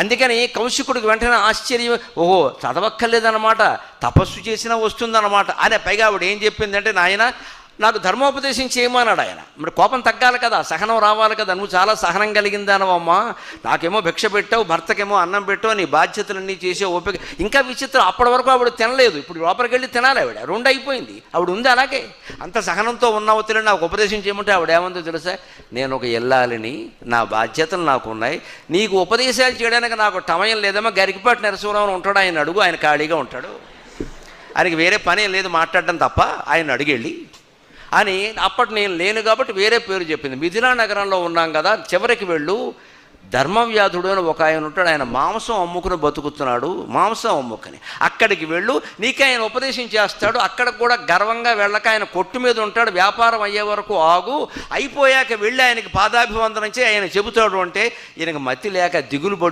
అందుకని కౌశికుడికి వెంటనే ఆశ్చర్యం, ఓహో చదవక్కర్లేదన్నమాట, తపస్సు చేసినా వస్తుందన్నమాట అని. పైగా ఆవిడ ఏం చెప్పిందంటే, నాయన నాకు ధర్మోపదేశం చేయమన్నాడు ఆయన. మరి కోపం తగ్గాలి కదా, సహనం రావాలి కదా. నువ్వు చాలా సహనం కలిగిందానవమ్మా, నాకేమో భిక్ష పెట్టావు, భర్తకేమో అన్నం పెట్టావు, నీ బాధ్యతలన్నీ చేసే ఓపిక. ఇంకా విచిత్రం, అప్పటి వరకు ఆవిడ తినలేదు, ఇప్పుడు లోపలికి వెళ్ళి తినాలి ఆవిడ. 2 అయిపోయింది, ఆవిడ ఉంది అలాగే. అంత సహనంతో ఉన్నావు తెలియదు. నాకు ఉపదేశం చేయమంటే ఆవిడ ఏమందో తెలుసా, నేను ఒక ఇల్లాలిని, నా బాధ్యతలు నాకు ఉన్నాయి, నీకు ఉపదేశాలు చేయడానికి నాకు సమయం లేదమ్మా. గరికిపాటి నరసింహరావు ఉంటాడు, ఆయన అడుగు, ఆయన ఖాళీగా ఉంటాడు, ఆయనకి వేరే పని లేదు మాట్లాడడం తప్ప, ఆయన అడిగెళ్ళి అని. అప్పటి నేను లేను కాబట్టి వేరే పేరు చెప్పింది. మిథిలా నగరంలో ఉన్నాం కదా, చివరికి వెళ్ళు, ధర్మవ్యాధుడు అని ఒక ఆయన ఉంటాడు, ఆయన మాంసం అమ్ముకుని బతుకుతున్నాడు, మాంసం అమ్ముకుని అక్కడికి వెళ్ళు, నీకే ఆయన ఉపదేశం చేస్తాడు. అక్కడ కూడా గర్వంగా వెళ్ళక ఆయన కొట్టు మీద ఉంటాడు, వ్యాపారం అయ్యే వరకు ఆగు, అయిపోయాక వెళ్ళి ఆయనకి పాదాభివందనం చేయి, ఆయన చెబుతాడు అంటే ఈయనకి మతి లేక దిగులు పడు